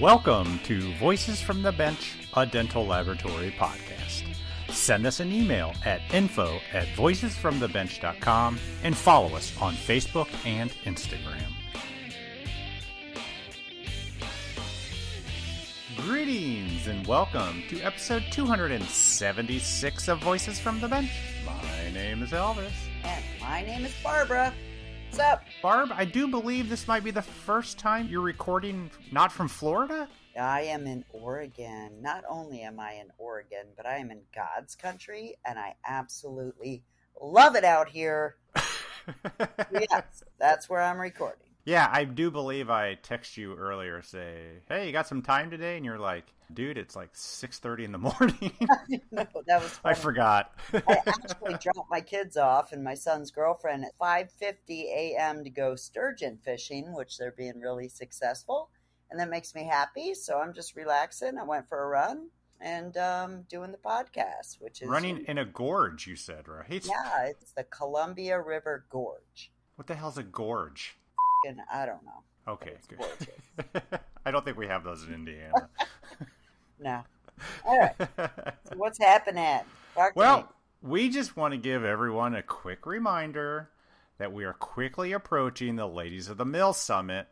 Welcome to Voices from the Bench, a dental laboratory podcast. Send us an email at info@voicesfromthebench.com and follow us on Facebook and Instagram. Greetings and welcome to episode 276 of Voices from the Bench. My name is Elvis. And my name is Barbara. What's up? Barb, I do believe this might be the first time you're recording not from Florida? I am in Oregon. Not only am I in Oregon, but I am in God's country, and I absolutely love it out here. Yes, that's where I'm recording. Yeah, I do believe I text you earlier, say, hey, you got some time today? And you're like, dude, it's like 6:30 in the morning. No, that was funny. I forgot. I actually dropped my kids off and my son's girlfriend at 5:50 a.m. to go sturgeon fishing, which they're being really successful. And that makes me happy, so I'm just relaxing. I went for a run and doing the podcast, which is... Running in a gorge, you said, right? Yeah, it's the Columbia River Gorge. What the hell's a gorge? And I don't know. Okay, good. I don't think we have those in Indiana. No. All right. So what's happening? Well, we just want to give everyone a quick reminder that we are quickly approaching the Ladies of the Mill Summit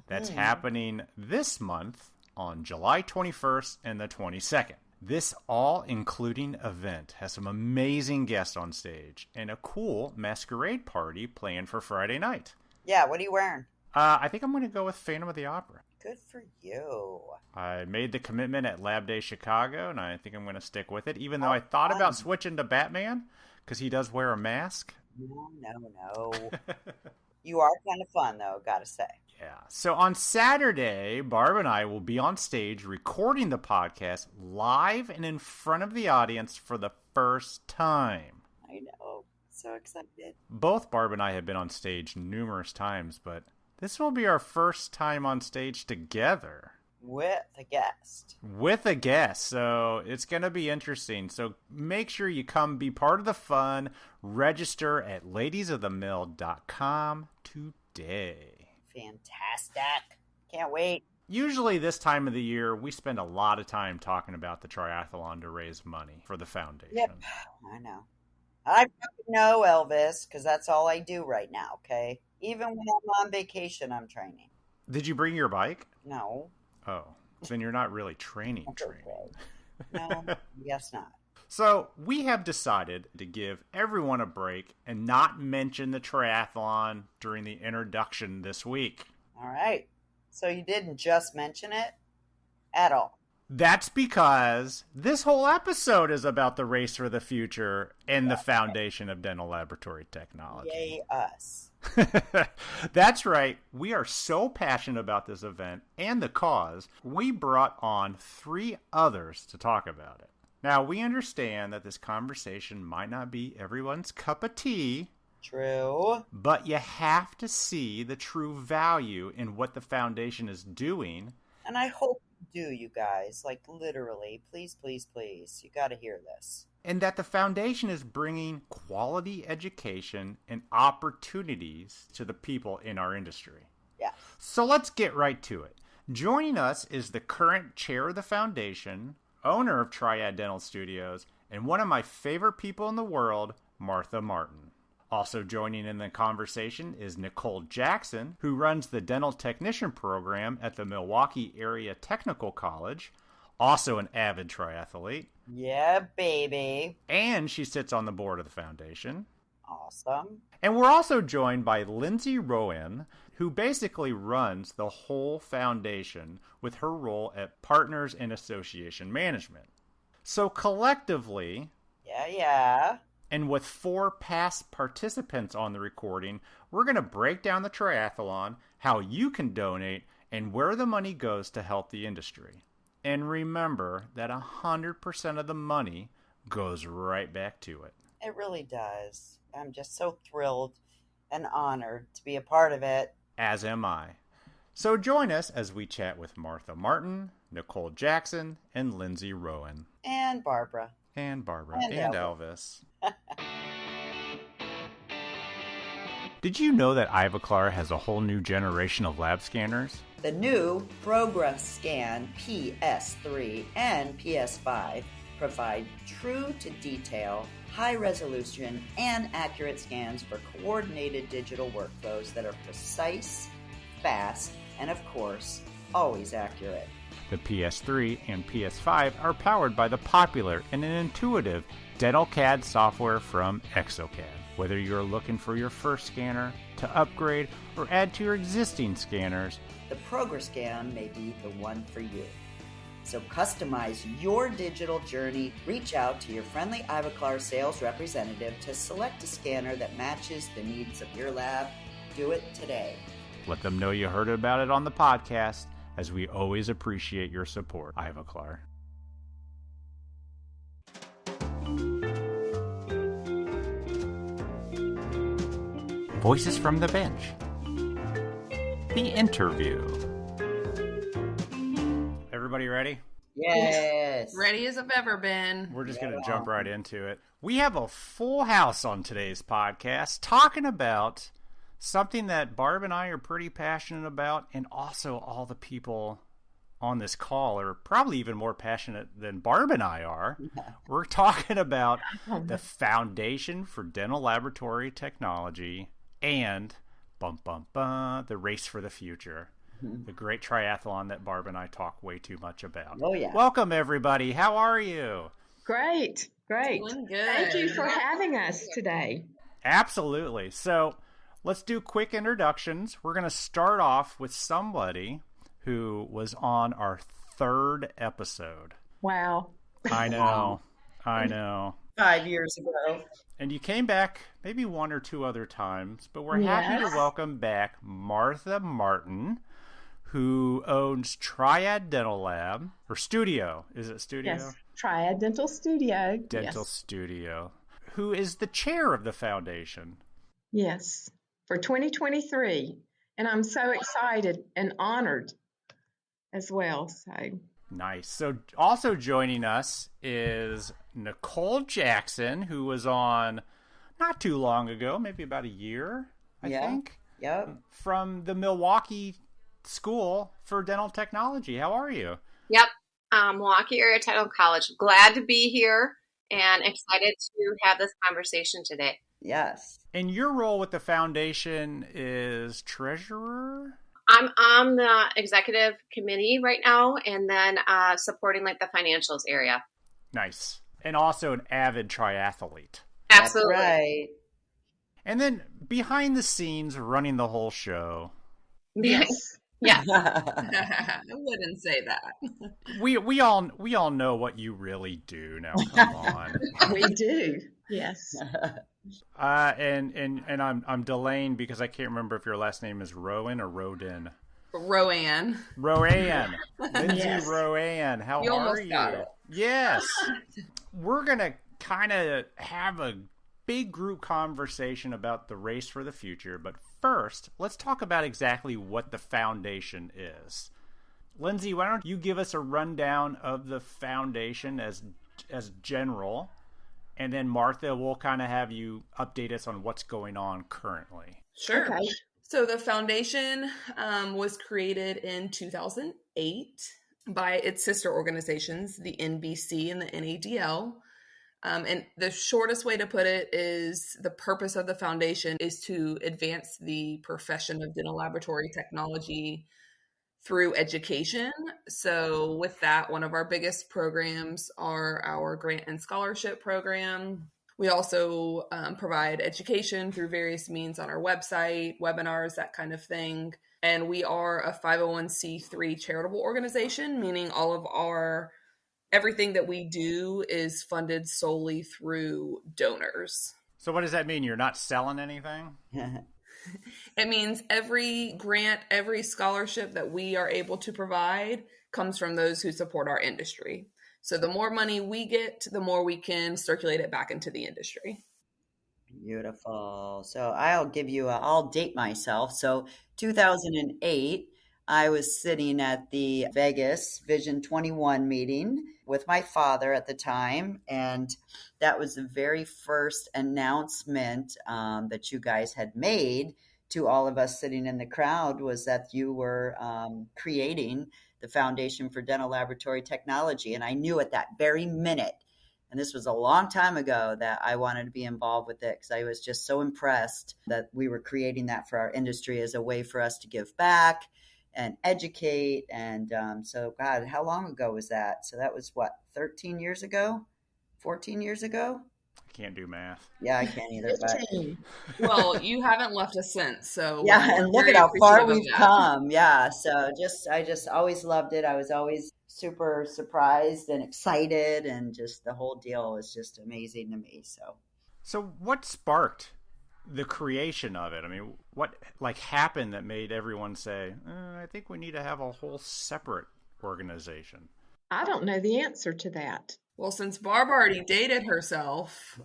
that's happening this month on July 21st and the 22nd. This all-including event has some amazing guests on stage and a cool masquerade party planned for Friday night. Yeah, what are you wearing? I think I'm going to go with Phantom of the Opera. Good for you. I made the commitment at Lab Day Chicago, and I think I'm going to stick with it, even though I thought about switching to Batman, because he does wear a mask. No. You are kind of fun, though, gotta say. Yeah. So on Saturday, Barb and I will be on stage recording the podcast live and in front of the audience for the first time. I know. So excited. Both Barb and I have been on stage numerous times, but this will be our first time on stage together. With a guest. So it's going to be interesting. So make sure you come be part of the fun. Register at ladiesofthemill.com today. Fantastic. Can't wait. Usually this time of the year, we spend a lot of time talking about the triathlon to raise money for the foundation. Yep, I know. I fucking know, Elvis, because that's all I do right now, okay? Even when I'm on vacation, I'm training. Did you bring your bike? No. Oh, then you're not really training. No, guess not. So we have decided to give everyone a break and not mention the triathlon during the introduction this week. All right. So you didn't just mention it at all. That's because this whole episode is about the race for the future and the foundation of dental laboratory technology. Yay, us. That's right. We are so passionate about this event and the cause, we brought on 3 others to talk about it. Now, we understand that this conversation might not be everyone's cup of tea. True. But you have to see the true value in what the foundation is doing. And I hope you do, you guys. Like, literally. Please, please, please. You got to hear this. And that the foundation is bringing quality education and opportunities to the people in our industry. Yeah. So let's get right to it. Joining us is the current chair of the foundation, owner of Triad Dental Studios, and one of my favorite people in the world, Martha Martin. Also joining in the conversation is Nicole Jackson, who runs the dental technician program at the Milwaukee Area Technical College, also an avid triathlete. Yeah, baby. And she sits on the board of the foundation. Awesome. And we're also joined by Lindsey Rowan, who basically runs the whole foundation with her role at Partners in Association Management. So collectively, Yeah. and with 4 past participants on the recording, we're going to break down the triathlon, how you can donate, and where the money goes to help the industry. And remember that 100% of the money goes right back to it. It really does. I'm just so thrilled and honored to be a part of it. As am I. So join us as we chat with Martha Martin, Nicole Jackson, and Lindsey Rowan. And Barbara. And Barbara. And Elvis. Did you know that Ivoclar has a whole new generation of lab scanners? The new Progress Scan PS3 and PS5 provide true-to-detail, high-resolution, and accurate scans for coordinated digital workflows that are precise, fast, and of course, always accurate. The PS3 and PS5 are powered by the popular and intuitive Dental CAD software from Exocad. Whether you're looking for your first scanner, to upgrade, or add to your existing scanners, the Progress Scan may be the one for you. So customize your digital journey. Reach out to your friendly Ivoclar sales representative to select a scanner that matches the needs of your lab. Do it today. let them know you heard about it on the podcast, as we always appreciate your support. Ivoclar. Voices from the Bench. The interview. Everybody ready? Yes. Ready as I've ever been. We're just going to jump right into it. We have a full house on today's podcast talking about something that Barb and I are pretty passionate about, and also all the people on this call are probably even more passionate than Barb and I are. We're talking about the Foundation for Dental Laboratory Technology and the Race for the Future. The great triathlon that Barb and I talk way too much about. Oh, yeah. Welcome, everybody. How are you? Great. Doing good. Thank you for having us today. Absolutely. So let's do quick introductions. We're going to start off with somebody who was on our third episode. Wow. I know. 5 years ago. And you came back maybe one or two other times, but we're happy to welcome back Martha Martin, who owns Triad Dental Lab, or Studio. Is it Studio? Yes. Triad Dental Studio. Dental Studio. Who is the chair of the foundation. Yes. For 2023. And I'm so excited and honored as well. So Nice. So also joining us is Nicole Jackson, who was on not too long ago, maybe about a year, I think. Yep. From the Milwaukee School for Dental Technology. How are you? Yep. Milwaukee Area Technical College. Glad to be here and excited to have this conversation today. Yes. And your role with the foundation is treasurer? I'm on the executive committee right now, and then supporting like the financials area. Nice. And also an avid triathlete. Absolutely. That's right. And then behind the scenes, running the whole show. yes. Yeah. I wouldn't say that. We all know what you really do now. Come on. We do. Yes. And I'm delaying because I can't remember if your last name is Rowan or Rodin. Rowan. Lindsey Yes. Rowan. How You are almost you? got it. Yes. We're gonna kind of have a big group conversation about the race for the future, but first, let's talk about exactly what the foundation is. Lindsey, why don't you give us a rundown of the foundation as general, and then Martha, we'll kind of have you update us on what's going on currently. Sure. Okay. So the foundation was created in 2008 by its sister organizations, the NBC and the NADL. And the shortest way to put it is the purpose of the foundation is to advance the profession of dental laboratory technology through education. So with that, one of our biggest programs are our grant and scholarship program. We also provide education through various means on our website, webinars, that kind of thing. And we are a 501c3 charitable organization, meaning everything that we do is funded solely through donors. So what does that mean? You're not selling anything? It means every grant, every scholarship that we are able to provide comes from those who support our industry. So the more money we get, the more we can circulate it back into the industry. Beautiful. So I'll date myself. So 2008, I was sitting at the Vegas Vision 21 meeting with my father at the time. And that was the very first announcement that you guys had made to all of us sitting in the crowd, was that you were creating the Foundation for Dental Laboratory Technology. And I knew at that very minute, and this was a long time ago, that I wanted to be involved with it, because I was just so impressed that we were creating that for our industry as a way for us to give back and educate. And so, God, how long ago was that? So that was what, 13 years ago? 14 years ago? I can't do math. Yeah, I can't either. But Well, you haven't left us since, so yeah, we're and look very at how far appreciative of we've that. come. Yeah, so I just always loved it. I was always super surprised and excited, and just the whole deal was just amazing to me. So what sparked the creation of it? I mean, what happened that made everyone say, I think we need to have a whole separate organization? I don't know the answer to that. Well, since Barb already dated herself,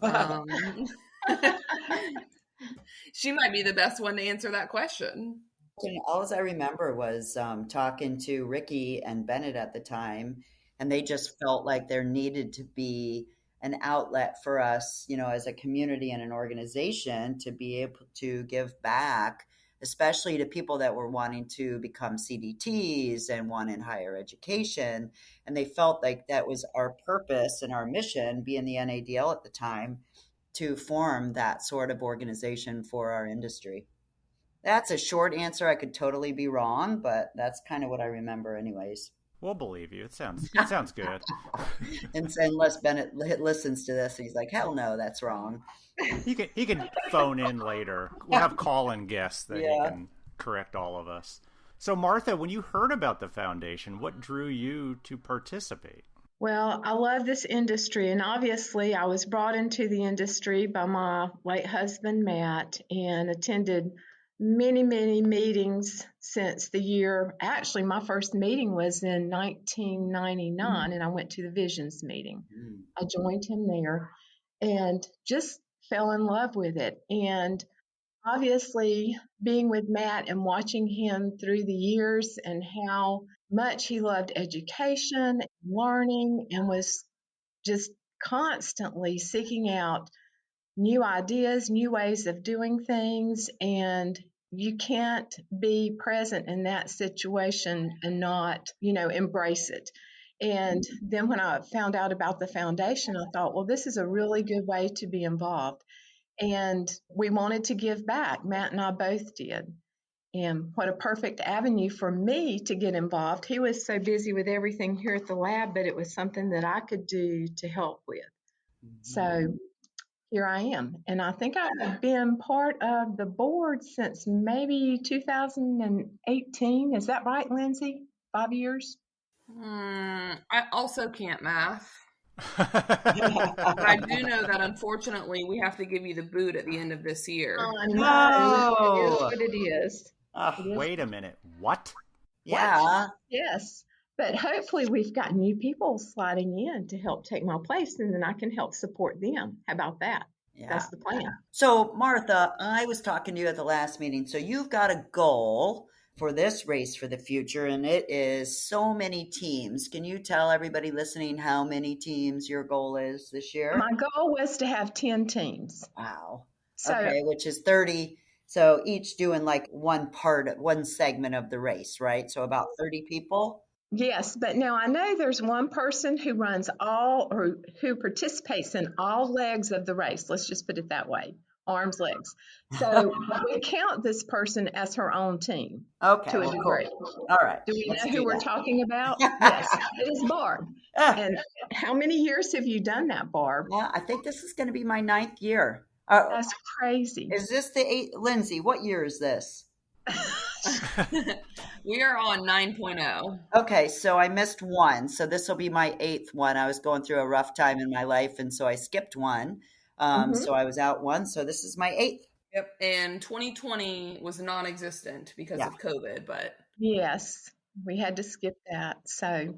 she might be the best one to answer that question. And all I remember was talking to Ricky and Bennett at the time, and they just felt like there needed to be an outlet for us, as a community and an organization, to be able to give back, especially to people that were wanting to become CDTs and wanting higher education. And they felt like that was our purpose and our mission, being the NADL at the time, to form that sort of organization for our industry. That's a short answer. I could totally be wrong, but that's kind of what I remember anyways. We'll believe you. It sounds good. And unless Bennett listens to this, he's like, hell no, that's wrong. He can phone in later. We'll have call-in guests that he can correct all of us. So Martha, when you heard about the foundation, what drew you to participate? Well, I love this industry, and obviously I was brought into the industry by my late husband, Matt, and attended many, many meetings since the year. Actually, my first meeting was in 1999, and I went to the Visions meeting. I joined him there and just fell in love with it. And obviously, being with Matt and watching him through the years, and how much he loved education, learning, and was just constantly seeking out new ideas, new ways of doing things. And you can't be present in that situation and not, embrace it. And then when I found out about the foundation, I thought, well, this is a really good way to be involved. And we wanted to give back. Matt and I both did. And what a perfect avenue for me to get involved. He was so busy with everything here at the lab, but it was something that I could do to help with. So here I am. And I think I've been part of the board since maybe 2018. Is that right, Lindsey? 5 years? I also can't math. But I do know that, unfortunately, we have to give you the boot at the end of this year. Oh, no. It is what it is. Wait a minute. What? Yeah. What? Yes. But hopefully we've got new people sliding in to help take my place, and then I can help support them. How about that? Yeah. That's the plan. So, Martha, I was talking to you at the last meeting. So you've got a goal for this race for the future, and it is so many teams. Can you tell everybody listening how many teams your goal is this year? My goal was to have 10 teams. Wow. So, okay, which is 30. So each doing like one segment of the race, right? So about 30 people? Yes, but now I know there's one person who runs all, or who participates in all legs of the race. Let's just put it that way. Arms, legs. So we count this person as her own team. Okay. To a degree. Cool. All right. Do we know who we're talking about? Yes, it is Barb. And how many years have you done that, Barb? Yeah, I think this is going to be my 9th year. That's crazy. Is this the 8th? Lindsey, what year is this? We are on 9.0. Okay, so I missed one. So this will be my 8th one. I was going through a rough time in my life, and so I skipped one. So I was out one. So this is my 8th. Yep. And 2020 was non-existent because of COVID, but yes, we had to skip that. So,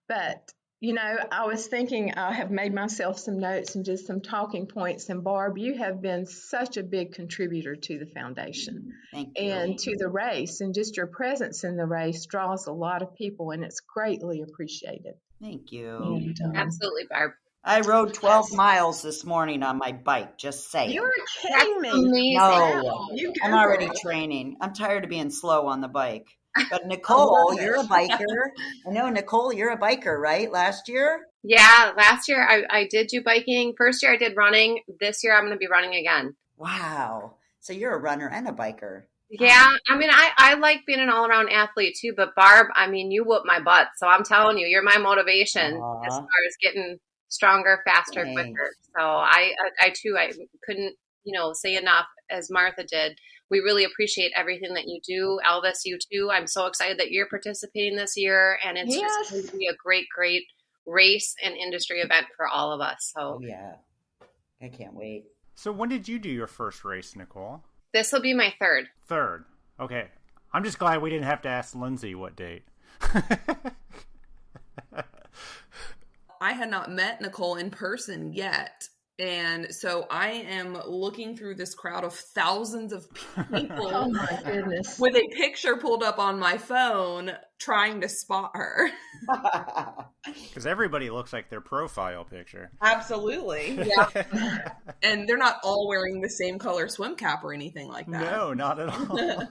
but I was thinking I have made myself some notes and just some talking points. And Barb, you have been such a big contributor to the foundation and to the race, and just your presence in the race draws a lot of people, and it's greatly appreciated. Thank you. And, Absolutely, Barb. I rode 12 miles this morning on my bike, just saying. you're That's kidding me. amazing. No, You I'm go, already girl. training. I'm tired of being slow on the bike. But Nicole, you're a biker. I know, Nicole, you're a biker, right? Last year? Yeah, last year I did do biking. First year I did running. This year I'm going to be running again. Wow. So you're a runner and a biker. Yeah, I mean, I like being an all-around athlete too, but Barb, I mean, you whoop my butt. So I'm telling you, you're my motivation as far as getting stronger, faster, Thanks. quicker. So I too, I couldn't, say enough as Martha did. We really appreciate everything that you do. Elvis, you too. I'm so excited that you're participating this year, and it's just going Yes. to be a great, great race and industry event for all of us. Oh, So yeah. I can't wait. So when did you do your first race, Nicole? this will be my third. Third. Okay. I'm just glad we didn't have to ask Lindsey what date. I had not met Nicole in person yet. And so I am looking through this crowd of thousands of people Oh my goodness. with a picture pulled up on my phone trying to spot her. Because everybody looks like their profile picture. Absolutely. Yeah. And they're not all wearing the same color swim cap or anything like that. No, not at all.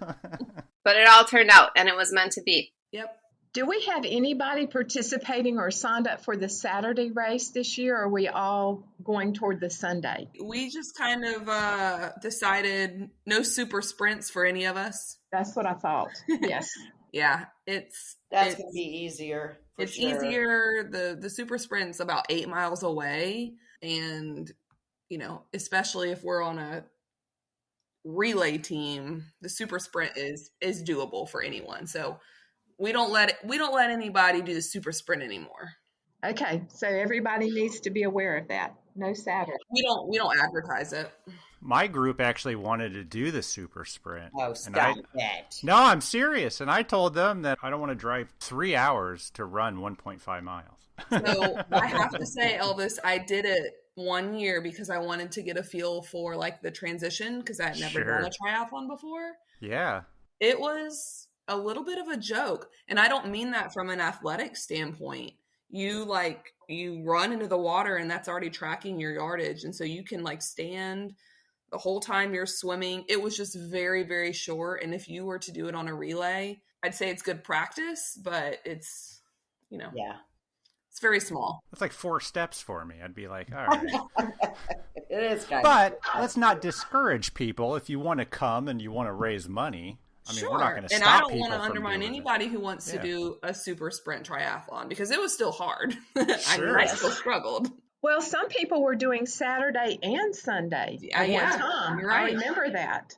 But it all turned out, and it was meant to be. Yep. Do we have anybody participating or signed up for the Saturday race this year? Or are we all going toward the Sunday? We just kind of decided no super sprints for any of us. That's what I thought. Yes. Yeah, That's it's going to be easier. it's sure. easier. The super sprint's about 8 miles away, and especially if we're on a relay team, the super sprint is doable for anyone. So we don't let anybody do the super sprint anymore. Okay. So everybody needs to be aware of that. No Saturday. We don't advertise it. My group actually wanted to do the super sprint. Oh, stop that. No, I'm serious. And I told them that I don't want to drive 3 hours to run 1.5 miles. So I have to say, Elvis, I did it 1 year because I wanted to get a feel for like the transition because I had never done a triathlon before. Yeah. It was a little bit of a joke. And I don't mean that from an athletic standpoint. You run into the water and that's already tracking your yardage. And so you can stand the whole time you're swimming. It was just very, very short. And if you were to do it on a relay, I'd say it's good practice, but it's, Yeah. it's very small. That's like 4 steps for me. I'd be like, all right. It is kind But let's not discourage people if you want to come and you want to raise money. I mean, Sure. we're not going to And stop I don't people want to from undermine doing anybody who wants to Yeah. do a super sprint triathlon because it was still hard. I Sure. still struggled. Well, some people were doing Saturday and Sunday at Yeah, one time. you're right. I remember that.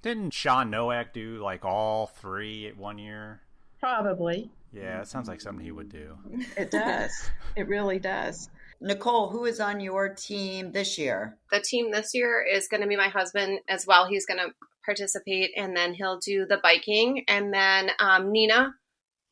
Didn't Sean Nowak do like all 3 at 1 year? Probably. Yeah, it sounds like something he would do. It does. It really does. Nicole, who is on your team this year? The team this year is going to be my husband as well. He's going to participate, and then he'll do the biking. And then Nina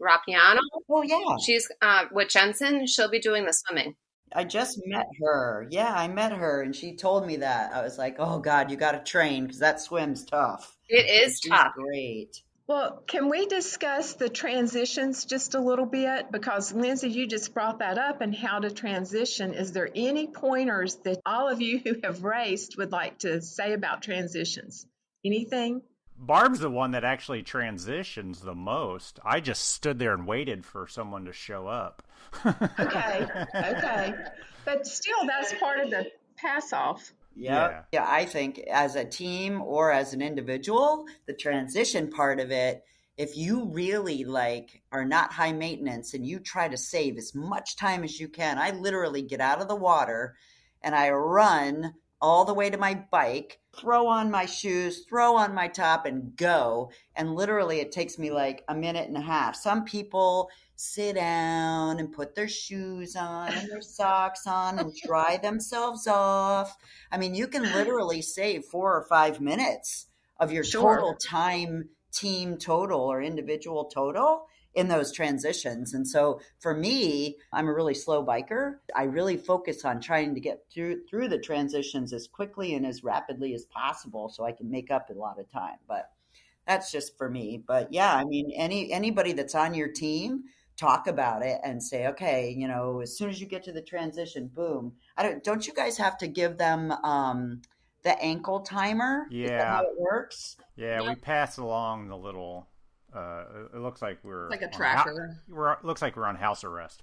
Rapiano, Oh, yeah. she's with Jensen. She'll be doing the swimming. I just met her. Yeah, I met her, and she told me that. I was like, oh, God, you got to train because that swim's tough. It is She's tough. great. Well, can we discuss the transitions just a little bit? Because Lindsey, you just brought that up and how to transition. Is there any pointers that all of you who have raced would like to say about transitions? Anything? Barb's the one that actually transitions the most. I just stood there and waited for someone to show up. Okay. But still, that's part of the pass off. Yeah, I think as a team or as an individual, the transition part of it, if you really are not high maintenance and you try to save as much time as you can, I literally get out of the water and I run all the way to my bike, throw on my shoes, throw on my top and go. And literally it takes me like a minute and a half. Some people sit down and put their shoes on and their socks on and dry themselves off. I mean, you can literally save 4 or 5 minutes of your total time, team total or individual total in those transitions. And so for me, I'm a really slow biker. I really focus on trying to get through the transitions as quickly and as rapidly as possible so I can make up a lot of time. But that's just for me. But yeah, I mean, anybody that's on your team, talk about it and say, okay, you know, as soon as you get to the transition, boom. Don't you guys have to give them the ankle timer? Is that how Yeah. it works? Yeah, we Yep. pass along the little. It looks like It's we're like a on tracker. looks like we're on house arrest.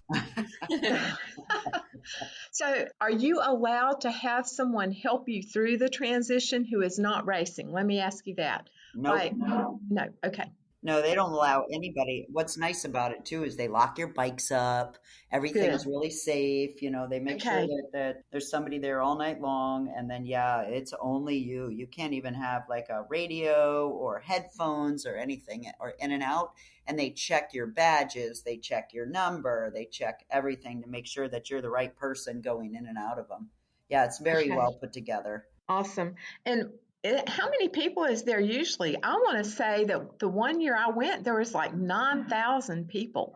So, are you allowed to have someone help you through the transition who is not racing? Let me ask you that. Nope. Like, no, okay, No, they don't allow anybody. What's nice about it too is they lock your bikes up. Everything's good. really safe. You know, they make sure Okay, that there's somebody there all night long. And then, yeah, it's only you. You can't even have like a radio or headphones or anything or in and out. And they check your badges, they check your number, they check everything to make sure that you're the right person going in and out of them. Yeah, it's very well okay, put together. awesome. And how many people is there usually? I want to say that the one year I went, there was like 9,000 people.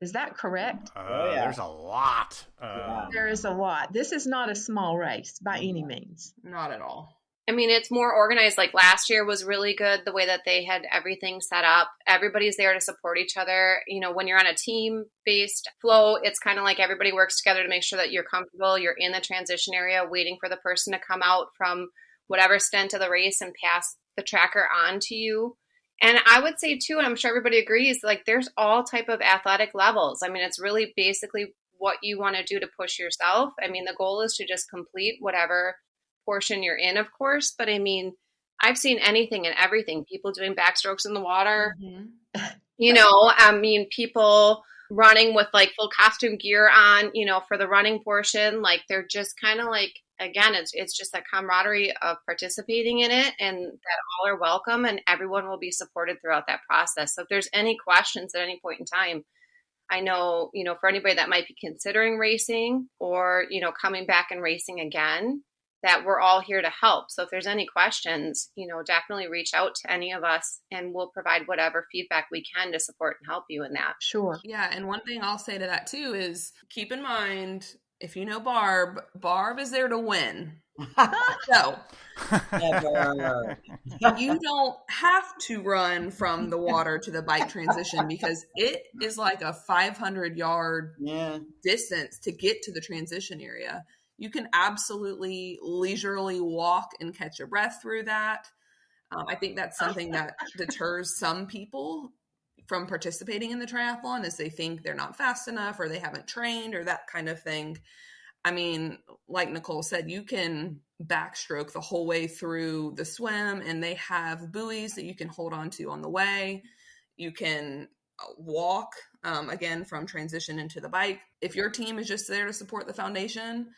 Is that correct? Oh, yeah. There's a lot. Yeah. There is a lot. This is not a small race by any means. Not at all. I mean, it's more organized. Like last year was really good, the way that they had everything set up. Everybody's there to support each other. You know, when you're on a team-based flow, it's kind of like everybody works together to make sure that you're comfortable. You're in the transition area waiting for the person to come out from whatever stint of the race and pass the tracker on to you. And I would say too, and I'm sure everybody agrees, like there's all type of athletic levels. I mean, it's really basically what you want to do to push yourself. I mean, the goal is to just complete whatever portion you're in, of course, but I mean, I've seen anything and everything. People doing backstrokes in the water, you know, I mean, people running with like full costume gear on, you know, for the running portion. Like they're just kind of like, again, it's just that camaraderie of participating in it, and that all are welcome and everyone will be supported throughout that process. So if there's any questions at any point in time, I know, you know, for anybody that might be considering racing or, you know, coming back and racing again, that we're all here to help. So if there's any questions, you know, definitely reach out to any of us and we'll provide whatever feedback we can to support and help you in that. Sure. Yeah, and one thing I'll say to that too is keep in mind, if you know Barb, Barb is there to win. So Never. you don't have to run from the water to the bike transition because it is like a 500-yard Yeah. distance to get to the transition area. You can absolutely leisurely walk and catch your breath through that. I think that's something that deters some people from participating in the triathlon, is they think they're not fast enough or they haven't trained or that kind of thing. I mean, like Nicole said, you can backstroke the whole way through the swim, and they have buoys that you can hold on to on the way. You can walk, again, from transition into the bike. If your team is just there to support the foundation,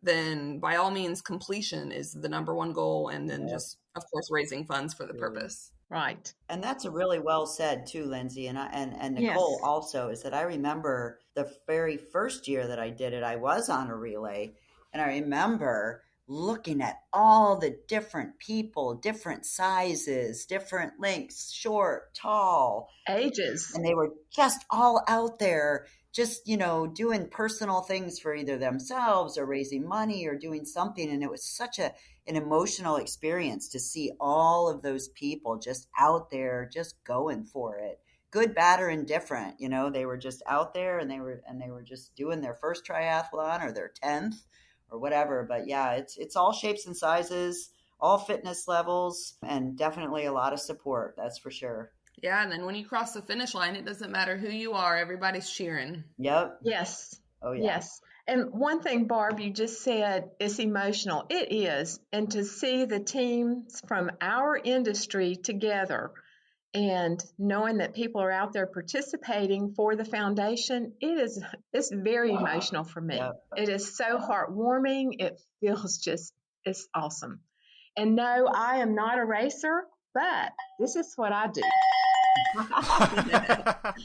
then by all means, completion is the number one goal. And then just, of course, raising funds for the purpose. Right. And that's a really well said too, Lindsay, and Nicole Yes. also, is that I remember the very first year that I did it, I was on a relay, and I remember looking at all the different people, different sizes, different lengths, short, tall, Ages. and they were just all out there, just, you know, doing personal things for either themselves or raising money or doing something. And it was such an emotional experience to see all of those people just out there, just going for it. Good, bad, or indifferent. You know, they were just out there and they were just doing their first triathlon or their 10th or whatever. But yeah, it's all shapes and sizes, all fitness levels, and definitely a lot of support. That's for sure. Yeah, and then when you cross the finish line, it doesn't matter who you are, everybody's cheering. Yep. Yes. Oh yeah. Yes. And one thing, Barb, you just said it's emotional. It is. And to see the teams from our industry together and knowing that people are out there participating for the foundation, it's very emotional for me. Yep. It is so heartwarming. It feels it's awesome. And no, I am not a racer, but this is what I do.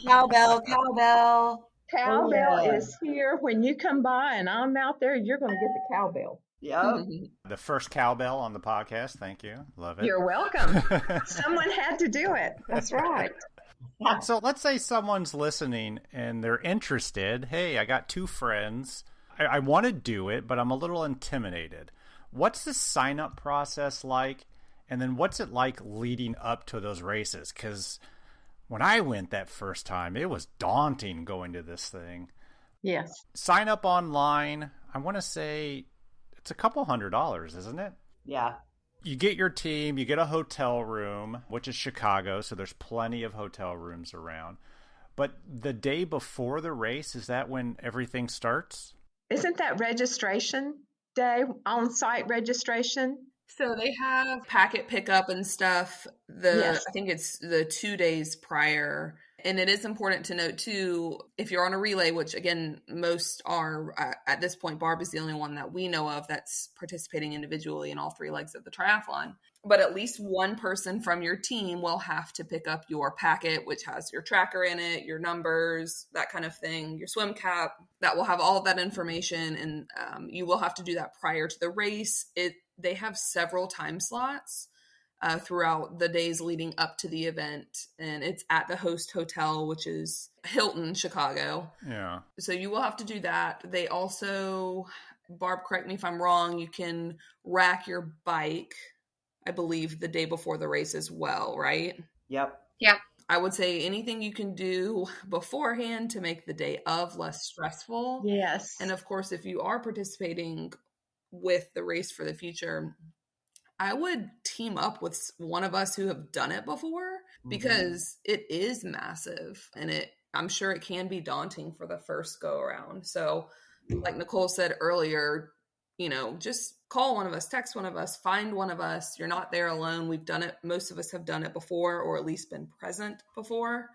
Cowbell, cowbell. Cowbell Oh, yeah. is here. When you come by and I'm out there, you're going to get the cowbell. Yep. The first cowbell on the podcast. Thank you. Love it. You're welcome. Someone had to do it. That's right. So let's say someone's listening and they're interested. Hey, I got two friends. I want to do it, but I'm a little intimidated. What's the sign-up process like? And then what's it like leading up to those races? Because When I went that first time, it was daunting going to this thing. Yes. Sign up online. I want to say it's a couple $100, isn't it? Yeah. You get your team, you get a hotel room, which is Chicago, so there's plenty of hotel rooms around. But the day before the race, is that when everything starts? Isn't that registration day, on-site registration? So they have packet pickup and stuff. Yes. I think it's the 2 days prior. And it is important to note too, if you're on a relay, which again, most are at this point, Barb is the only one that we know of that's participating individually in all 3 legs of the triathlon. But at least one person from your team will have to pick up your packet, which has your tracker in it, your numbers, that kind of thing, your swim cap, that will have all of that information. And you will have to do that prior to the race. They have several time slots throughout the days leading up to the event. And it's at the host hotel, which is Hilton, Chicago. Yeah. So you will have to do that. They also, Barb, correct me if I'm wrong, you can rack your bike, I believe, the day before the race as well, right? Yep. Yep. I would say anything you can do beforehand to make the day of less stressful. Yes. And of course, if you are participating with the Race for the Future, I would team up with one of us who have done it before, because it is massive, and I'm sure it can be daunting for the first go around. So like Nicole said earlier, just call one of us, text one of us, find one of us. You're not there alone. We've done it. Most of us have done it before, or at least been present before,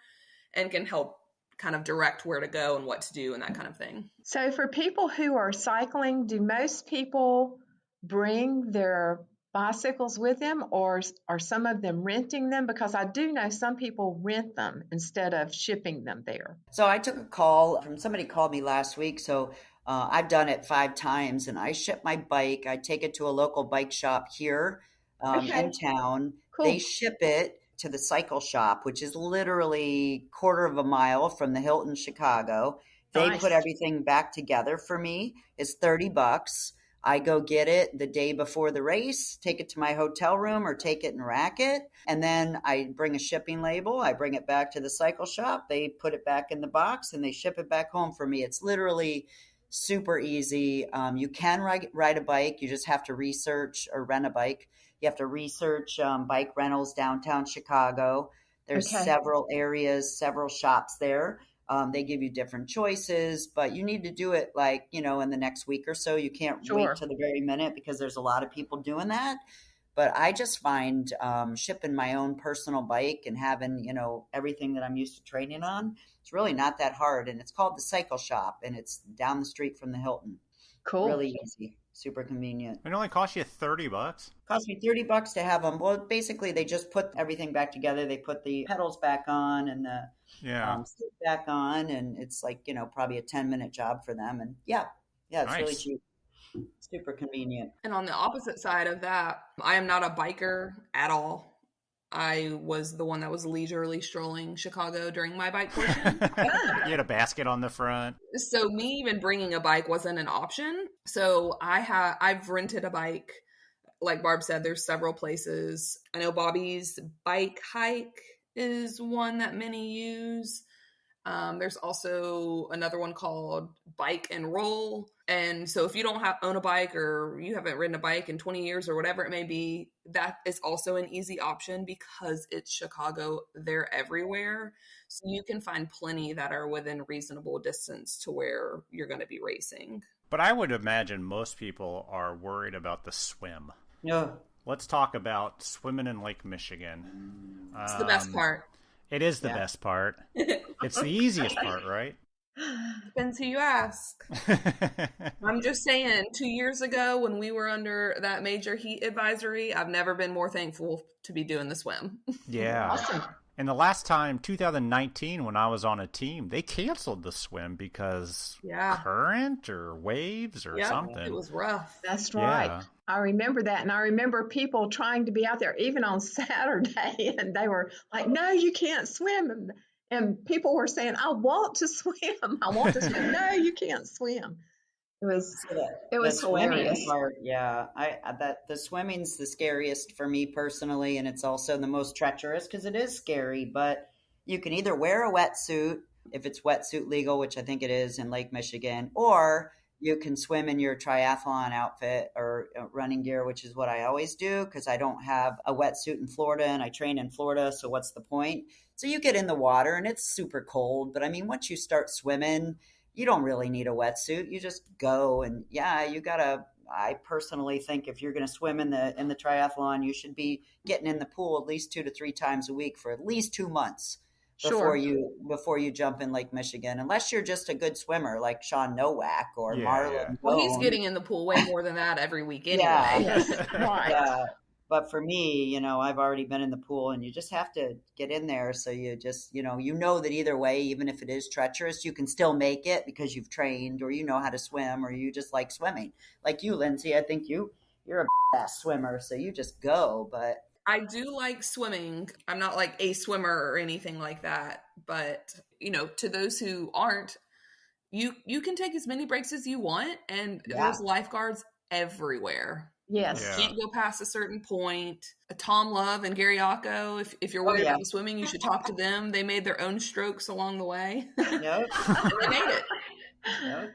and can help kind of direct where to go and what to do and that kind of thing. So for people who are cycling, do most people bring their bicycles with them, or are some of them renting them? Because I do know some people rent them instead of shipping them there. So I took a call from somebody called me last week. So I've done it 5 times, and I ship my bike. I take it to a local bike shop here in town. Cool. They ship it to the cycle shop, which is literally 1/4 mile from the Hilton, Chicago. They Nice. put everything back together for me. It's $30. I go get it the day before the race, take it to my hotel room or take it and rack it. And then I bring a shipping label. I bring it back to the cycle shop. They put it back in the box and they ship it back home for me. It's literally super easy. You can ride a bike. You just have to research or rent a bike. You have to research bike rentals downtown Chicago. There's several areas, several shops there. They give you different choices, but you need to do it in the next week or so. You can't wait to the very minute, because there's a lot of people doing that. But I just find shipping my own personal bike and having, everything that I'm used to training on, it's really not that hard. And it's called the Cycle Shop, and it's down the street from the Hilton. Cool. Really easy. Super convenient. It only costs you $30. Cost me $30 to have them. Well, basically, they just put everything back together. They put the pedals back on and the stick back on, and it's probably a 10-minute job for them. And it's nice. Really cheap. Super convenient. And on the opposite side of that, I am not a biker at all. I was the one that was leisurely strolling Chicago during my bike portion. You had a basket on the front. So me even bringing a bike wasn't an option. So I've rented a bike. Like Barb said, there's several places. I know Bobby's Bike Hike is one that many use. There's also another one called Bike and Roll. And so if you don't own a bike, or you haven't ridden a bike in 20 years or whatever it may be, that is also an easy option, because it's Chicago. They're everywhere. So you can find plenty that are within reasonable distance to where you're going to be racing. But I would imagine most people are worried about the swim. Yeah. Let's talk about swimming in Lake Michigan. It's the best part. It is the best part. It's the easiest part, right? Depends who you ask. I'm just saying, 2 years ago when we were under that major heat advisory, I've never been more thankful to be doing the swim. Yeah. Awesome. And the last time, 2019, when I was on a team, they canceled the swim because current or waves or something. It was rough. That's right. Yeah. I remember that. And I remember people trying to be out there even on Saturday, and they were like, no, you can't swim. And people were saying, I want to swim. I want to swim. No, you can't swim. It was hilarious. Part, the swimming's the scariest for me personally, and it's also the most treacherous because it is scary. But you can either wear a wetsuit if it's wetsuit legal, which I think it is in Lake Michigan, or you can swim in your triathlon outfit or running gear, which is what I always do because I don't have a wetsuit in Florida and I train in Florida. So what's the point? So you get in the water and it's super cold. But I mean, once you start swimming, you don't really need a wetsuit. You just go and I personally think if you're going to swim in the triathlon, you should be getting in the pool at least 2 to 3 times a week for at least 2 months before you jump in Lake Michigan, unless you're just a good swimmer like Sean Nowak or Marlon. Yeah. Well, he's getting in the pool way more than that every week anyway. Right. But for me, I've already been in the pool, and you just have to get in there. So you just, you know that either way, even if it is treacherous, you can still make it because you've trained or you know how to swim or you just like swimming. Like you, Lindsey, I think you're a ass swimmer, so you just go. But I do like swimming. I'm not like a swimmer or anything like that. But, to those who aren't, you can take as many breaks as you want. And there's lifeguards everywhere. Yes. You can't go past a certain point. Tom Love and Gary Acco, if you're worried about the swimming, you should talk to them. They made their own strokes along the way. Yep. And they made it. Yep.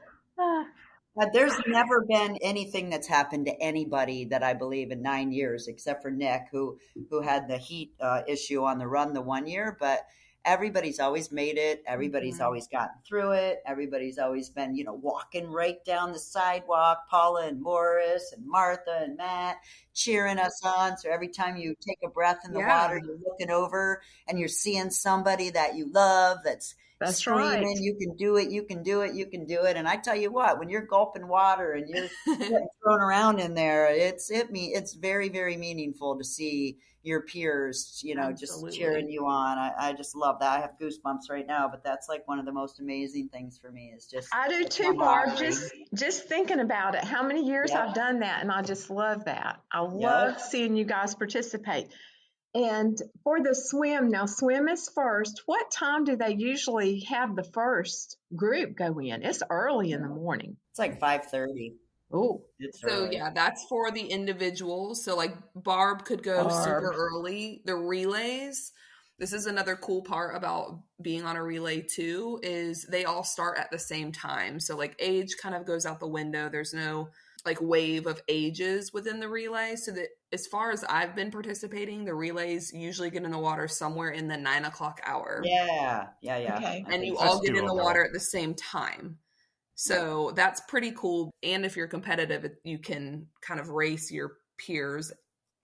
But there's never been anything that's happened to anybody that I believe in 9 years, except for Nick, who had the heat issue on the run the 1 year. But everybody's always made it. Everybody's always gotten through it. Everybody's always been, walking right down the sidewalk. Paula and Morris and Martha and Matt cheering us on. So every time you take a breath in the water, you're looking over and you're seeing somebody that you love that's screaming, right. You can do it, you can do it, you can do it. And I tell you what, when you're gulping water and you're getting thrown around in there, it's very, very meaningful to see your peers, just cheering you on. I just love that. I have goosebumps right now, but that's like one of the most amazing things for me is just. I do too, Barb. Just thinking about it, how many years I've done that, and I just love that. I love seeing you guys participate. And for the swim, now swim is first. What time do they usually have the first group go in? It's early in the morning. It's like 5:30. Oh, so that's for the individuals. So like Barb could go super early. The relays, this is another cool part about being on a relay too, is they all start at the same time. So like age kind of goes out the window. There's no like wave of ages within the relay. So that as far as I've been participating, the relays usually get in the water somewhere in the 9 o'clock hour. Yeah. Okay. And you all get in the water at the same time. So that's pretty cool. And if you're competitive, you can kind of race your peers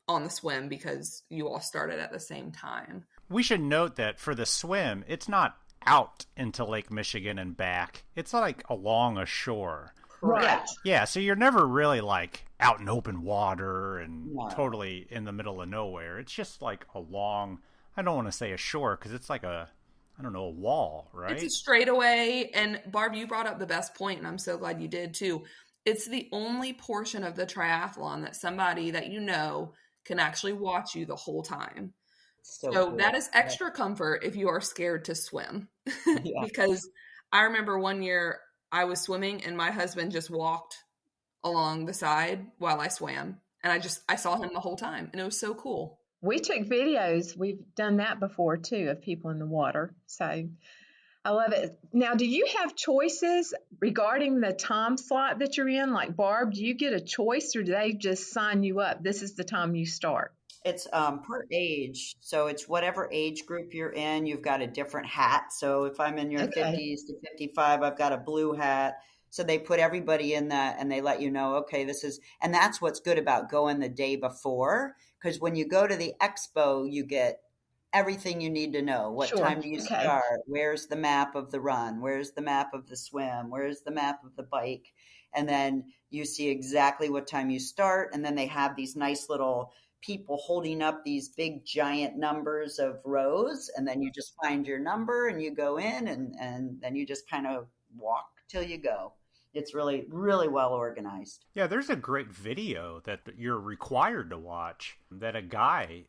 on the swim because you all started at the same time. We should note that for the swim, it's not out into Lake Michigan and back. It's like along a shore. Right. Yeah, so you're never really like out in open water and totally in the middle of nowhere. It's just like along, I don't want to say a shore because it's like a wall, right? It's a straightaway. And Barb, you brought up the best point, and I'm so glad you did too. It's the only portion of the triathlon that somebody that can actually watch you the whole time. So cool. That is extra comfort if you are scared to swim. Because I remember one year I was swimming and my husband just walked along the side while I swam. And I saw him the whole time. And it was so cool. We took videos. We've done that before too of people in the water. So I love it. Now, do you have choices regarding the time slot that you're in? Like Barb, do you get a choice or do they just sign you up? This is the time you start. It's per age. So it's whatever age group you're in, you've got a different hat. So if I'm in your 50s to 55, I've got a blue hat. So they put everybody in that and they let you know, okay, and that's what's good about going the day before. Because when you go to the expo, you get everything you need to know. What time do you start? Where's the map of the run? Where's the map of the swim? Where's the map of the bike? And then you see exactly what time you start. And then they have these nice little people holding up these big giant numbers of rows. And then you just find your number and you go in and then you just kind of walk till you go. It's really, really well organized. Yeah, there's a great video that you're required to watch that a guy,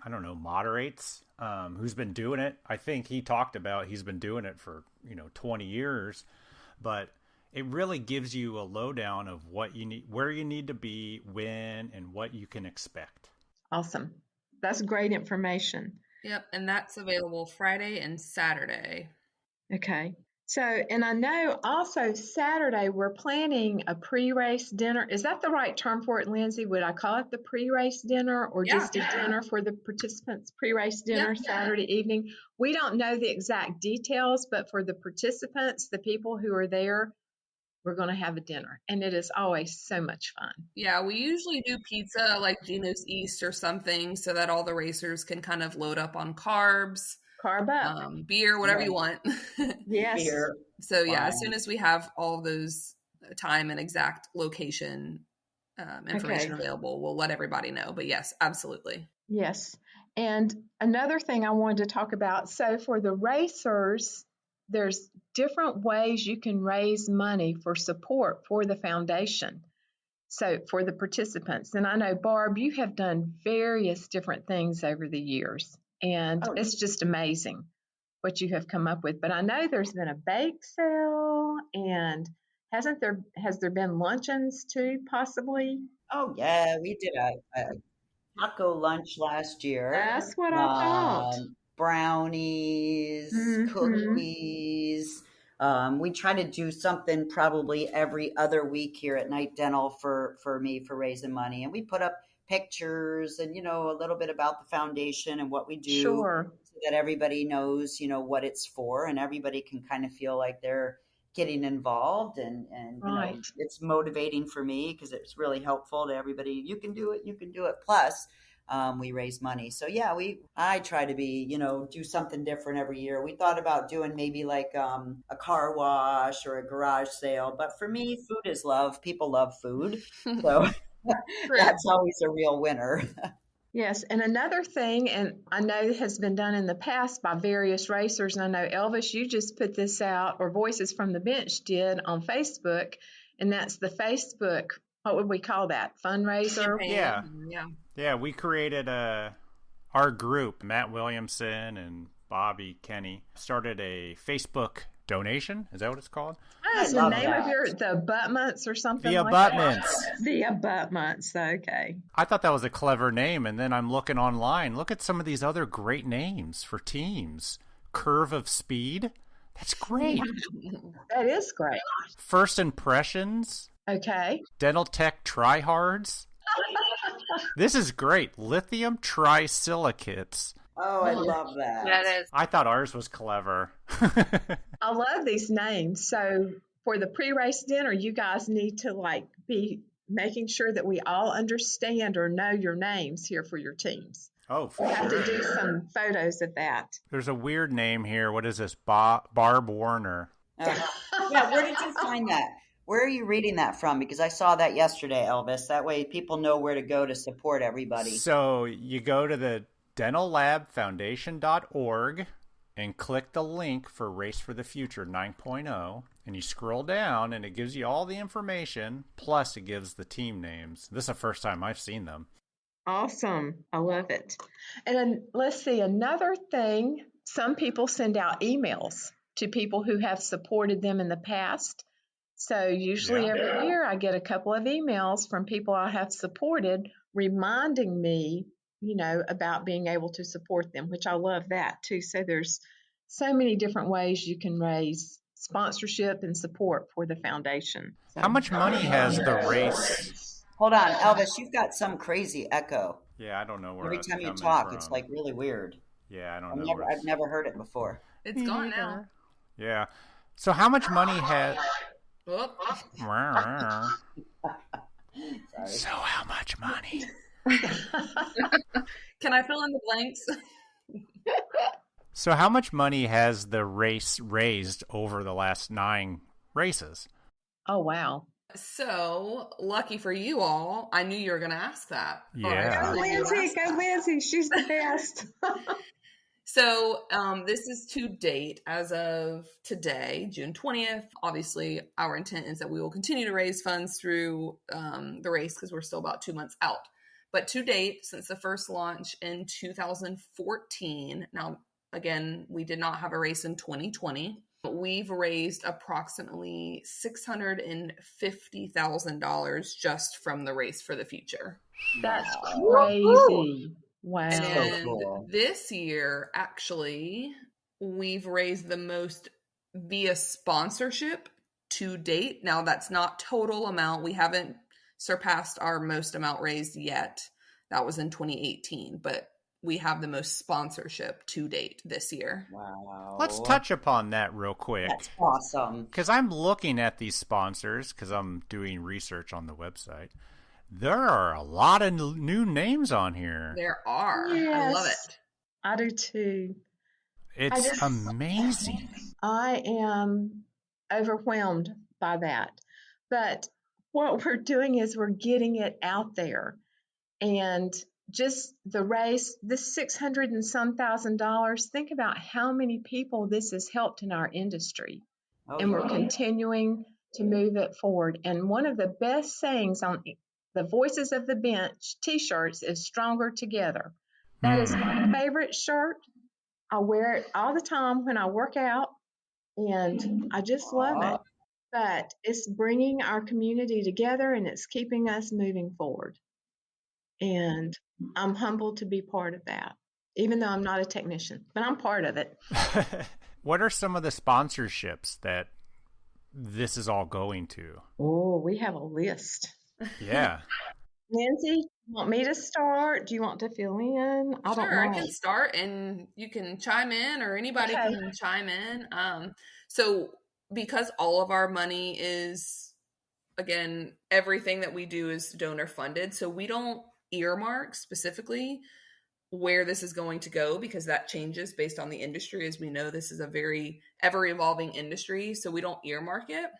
moderates, who's been doing it. I think he talked about he's been doing it for, 20 years. But it really gives you a lowdown of what you need, where you need to be, when, and what you can expect. Awesome. That's great information. Yep, and that's available Friday and Saturday. Okay. So, and I know also Saturday we're planning a pre-race dinner. Is that the right term for it, Lindsay? Would I call it the pre-race dinner or just a dinner for the participants? Pre-race dinner Saturday evening. We don't know the exact details, but for the participants, the people who are there, we're going to have a dinner, and it is always so much fun. Yeah, we usually do pizza like Gino's East or something so that all the racers can kind of load up on carbs. Carb up. Beer, whatever you want. Yes. Beer. So yeah, as soon as we have all of those time and exact location information available, we'll let everybody know. But yes, absolutely. Yes. And another thing I wanted to talk about, so for the racers, there's different ways you can raise money for support for the foundation. So for the participants, and I know, Barb, you have done various different things over the years, and it's just amazing what you have come up with. But I know there's been a bake sale, and has there been luncheons too, possibly? Oh yeah, we did a taco lunch last year. That's what I thought. Brownies, cookies. We try to do something probably every other week here at Night Dental for me for raising money. And we put up pictures and, a little bit about the foundation and what we do so that everybody knows, what it's for, and everybody can kind of feel like they're getting involved, and it's motivating for me because it's really helpful to everybody. You can do it. Plus, we raise money. So yeah, I try to be, do something different every year. We thought about doing maybe like a car wash or a garage sale, but for me, food is love. People love food. So that's always a real winner. Yes, and another thing, and I know has been done in the past by various racers, and I know, Elvis, you just put this out, or Voices from the Bench did on Facebook, and that's the Facebook, what would we call that, fundraiser? Yeah, we created our group, Matt Williamson and Bobby Kenny, started a Facebook donation. Is that what it's called? That's the name of the Abutments or something like Abutments. That? The Abutments, okay. I thought that was a clever name, and then I'm looking online. Look at some of these other great names for teams. Curve of Speed. That's great. That is great. First Impressions. Okay. Dental Tech Tryhards. This is great. Lithium Trisilicates. Oh, I love that. That is. I thought ours was clever. I love these names. So for the pre-race dinner, you guys need to be making sure that we all understand or know your names here for your teams. Oh, for we sure. have to do some photos of that. There's a weird name here. What is this? Barb Warner. Yeah, where did you find that? Where are you reading that from? Because I saw that yesterday, Elvis. That way people know where to go to support everybody. So you go to the dentallabfoundation.org and click the link for Race for the Future 9.0, and you scroll down and it gives you all the information, plus it gives the team names. This is the first time I've seen them. Awesome. I love it. And then let's see, another thing, some people send out emails to people who have supported them in the past. So usually every year I get a couple of emails from people I have supported reminding me, about being able to support them, which I love that too. So there's so many different ways you can raise sponsorship and support for the foundation. So, how much money has the race? Hold on, Elvis, you've got some crazy echo. Yeah, I don't know where. Every time you talk, it's like really weird. Yeah, I don't know. I've never heard it before. It's gone now. Yeah. So how much money has? So how much money? Can I fill in the blanks? So how much money has the race raised over the last 9 races? Oh, wow. So, lucky for you all, I knew you were going to ask that. Yeah. Go Lindsay. She's the best. So, this is to date as of today, June 20th. Obviously, our intent is that we will continue to raise funds through the race because we're still about 2 months out. But to date, since the first launch in 2014, now, again, we did not have a race in 2020. We've raised approximately $650,000 just from the Race for the Future. That's crazy. Wow. And cool. this year, actually, we've raised the most via sponsorship to date. Now, that's not total amount. We haven't surpassed our most amount raised yet. That was in 2018, but we have the most sponsorship to date this year. Wow. Let's touch upon that real quick. That's awesome. Because I'm looking at these sponsors, because I'm doing research on the website. There are a lot of new names on here. There are. Yes, I love it. I do too. It's amazing. I am overwhelmed by that. But what we're doing is we're getting it out there. And just the race, this $600 and some thousand, think about how many people this has helped in our industry. Oh, And we're yeah. continuing to move it forward. And one of the best sayings on the Voices of the Bench t-shirts is "Stronger Together." That is my favorite shirt. I wear it all the time when I work out, and I just love it. But it's bringing our community together, and it's keeping us moving forward. And I'm humbled to be part of that, even though I'm not a technician, but I'm part of it. What are some of the sponsorships that this is all going to? Oh, we have a list. Yeah. Lindsey, you want me to start? Do you want to fill in? I don't Sure, know. I can start and you can chime in, or anybody Okay. can chime in. So because all of our money is, again, everything that we do is donor funded, so we don't earmark specifically where this is going to go, because that changes based on the industry. As we know, this is a very ever evolving industry, so we don't earmark it.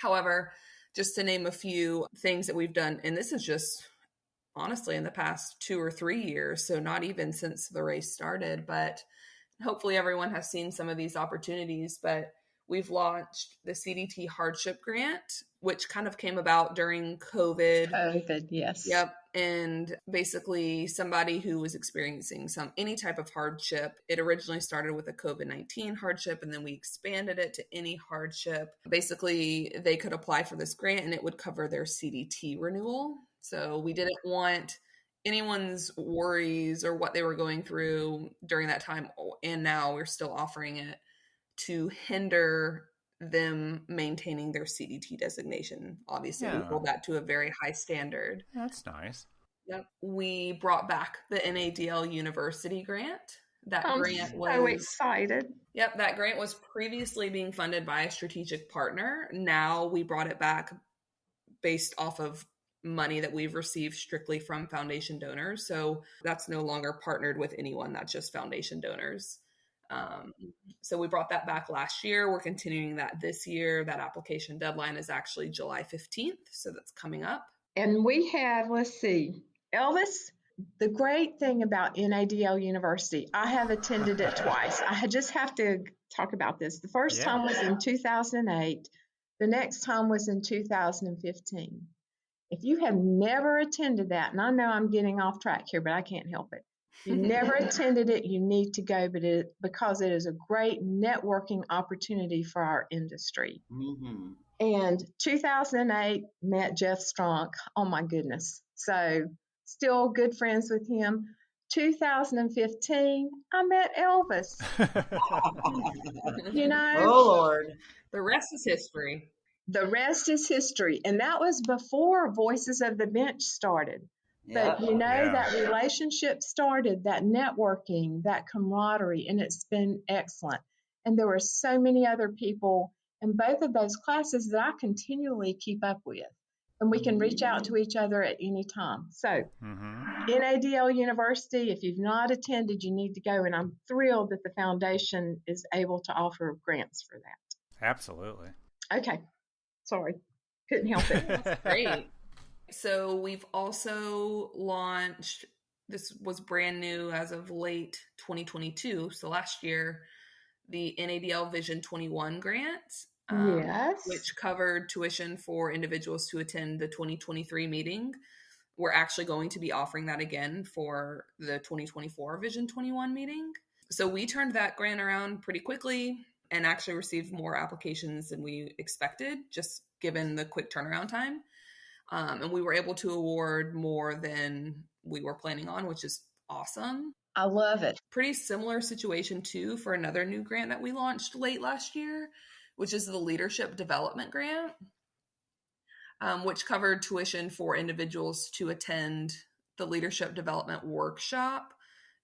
However, just to name a few things that we've done, and this is just honestly in the past 2 or 3 years, so not even since the race started, but hopefully everyone has seen some of these opportunities. But we've launched the CDT Hardship Grant, which kind of came about during COVID. COVID, yes. Yep. And basically somebody who was experiencing any type of hardship. It originally started with a COVID-19 hardship, and then we expanded it to any hardship. Basically, they could apply for this grant and it would cover their CDT renewal. So we didn't want anyone's worries or what they were going through during that time, and now we're still offering it, to hinder them maintaining their CDT designation. Obviously, we hold that to a very high standard. That's nice. Yep. We brought back the NADL University grant. That I'm grant was so excited. Yep, that grant was previously being funded by a strategic partner. Now we brought it back based off of money that we've received strictly from foundation donors. So that's no longer partnered with anyone. That's just foundation donors. So we brought that back last year. We're continuing that this year. That application deadline is actually July 15th. So that's coming up. And we have, let's see, Elvis. The great thing about NADL University, I have attended it twice. I just have to talk about this. The first time was in 2008. The next time was in 2015. If you have never attended that, and I know I'm getting off track here, but I can't help it. If you never attended it, you need to go, because it is a great networking opportunity for our industry. Mm-hmm. And 2008, met Jeff Strunk. Oh my goodness. So still good friends with him. 2015, I met Elvis. Oh, Lord. The rest is history. The rest is history. And that was before Voices of the Bench started. But that relationship started, that networking, that camaraderie, and it's been excellent. And there were so many other people in both of those classes that I continually keep up with. And we can reach out to each other at any time. So NADL University, if you've not attended, you need to go. And I'm thrilled that the foundation is able to offer grants for that. Absolutely. Okay. Sorry. Couldn't help it. That's great. So we've also launched, this was brand new as of late 2022. So last year, the NADL Vision 21 grant, which covered tuition for individuals to attend the 2023 meeting. We're actually going to be offering that again for the 2024 Vision 21 meeting. So we turned that grant around pretty quickly and actually received more applications than we expected, just given the quick turnaround time. And we were able to award more than we were planning on, which is awesome. I love it. Pretty similar situation too for another new grant that we launched late last year, which is the Leadership Development Grant, which covered tuition for individuals to attend the Leadership Development Workshop,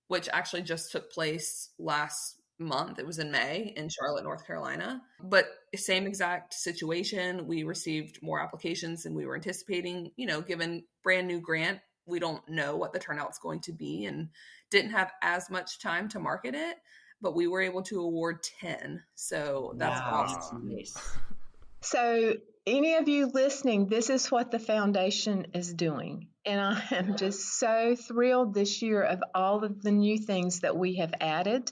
which actually just took place last month. It was in May in Charlotte, North Carolina. But same exact situation. We received more applications than we were anticipating. Given brand new grant, we don't know what the turnout's going to be and didn't have as much time to market it, but we were able to award 10. So that's awesome. Nice. So any of you listening, this is what the foundation is doing. And I am just so thrilled this year of all of the new things that we have added.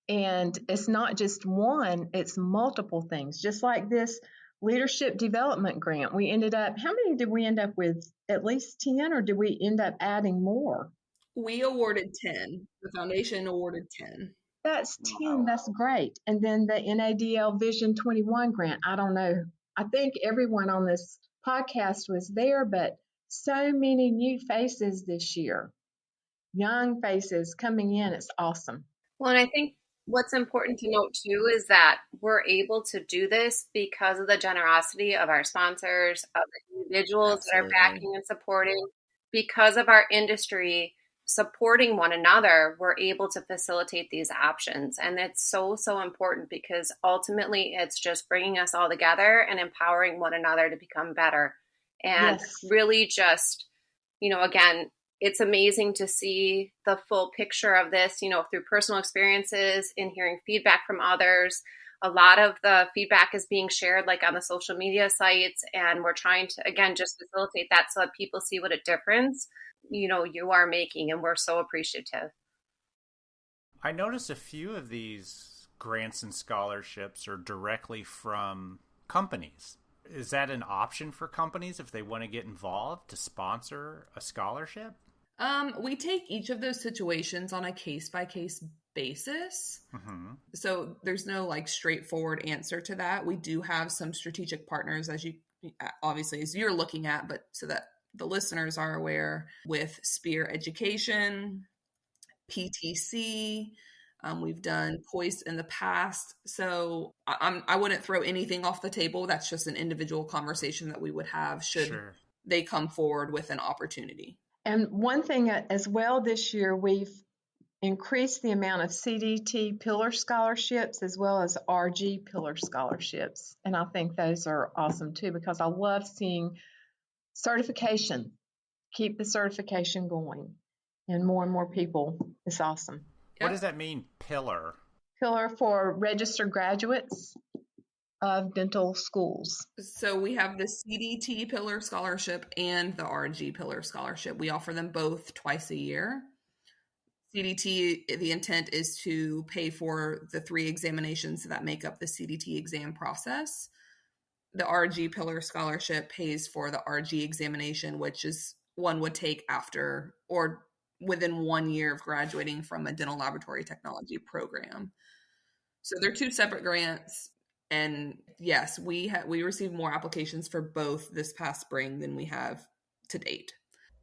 And it's not just one, it's multiple things. Just like this leadership development grant, how many did we end up with? At least 10, or did we end up adding more? We awarded 10. The foundation awarded 10. That's 10. That's great. And then the NADL Vision 21 grant, I don't know. I think everyone on this podcast was there, but so many new faces this year, young faces coming in. It's awesome. Well, and I think what's important to note too is that we're able to do this because of the generosity of our sponsors, of the individuals that are backing and supporting. Because of our industry supporting one another, we're able to facilitate these options. And it's so, so important because ultimately it's just bringing us all together and empowering one another to become better. And really just, again, it's amazing to see the full picture of this, through personal experiences and hearing feedback from others. A lot of the feedback is being shared like on the social media sites, and we're trying to, again, just facilitate that so that people see what a difference, you are making, and we're so appreciative. I noticed a few of these grants and scholarships are directly from companies. Is that an option for companies if they want to get involved to sponsor a scholarship? We take each of those situations on a case-by-case basis. Mm-hmm. So there's no straightforward answer to that. We do have some strategic partners, as you're looking at, but so that the listeners are aware, with Spear Education, PTC. We've done Poise in the past. So I wouldn't throw anything off the table. That's just an individual conversation that we would have should they come forward with an opportunity. And one thing as well this year, we've increased the amount of CDT Pillar scholarships as well as RG Pillar scholarships. And I think those are awesome too, because I love seeing certification. Keep the certification going. And more people. It's awesome. What does that mean, pillar? Pillar for registered graduates of dental schools. So we have the CDT Pillar Scholarship and the RG Pillar Scholarship. We offer them both twice a year. CDT, the intent is to pay for the 3 examinations that make up the CDT exam process. The RG Pillar Scholarship pays for the RG examination, which is one would take after or within 1 year of graduating from a dental laboratory technology program. So they're 2 separate grants. And yes, we received more applications for both this past spring than we have to date.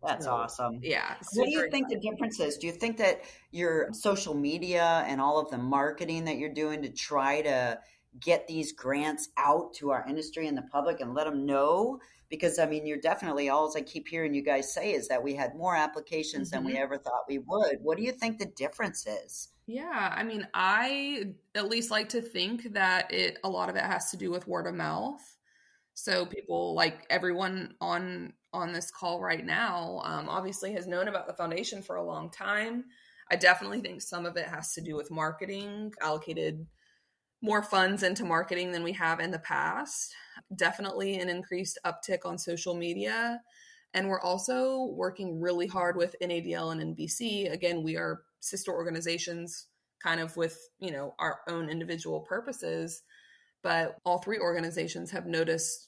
That's awesome. Yeah. What do you think the difference is? Do you think that your social media and all of the marketing that you're doing to try to get these grants out to our industry and the public and let them know? Because, you're definitely, all I keep hearing you guys say is that we had more applications than we ever thought we would. What do you think the difference is? Yeah, I at least like to think that a lot of it has to do with word of mouth. So people, like everyone on this call right now, obviously has known about the foundation for a long time. I definitely think some of it has to do with marketing, allocated more funds into marketing than we have in the past. Definitely an increased uptick on social media. And we're also working really hard with NADL and NBC. Again, we are sister organizations kind of with, our own individual purposes. But all 3 organizations have noticed,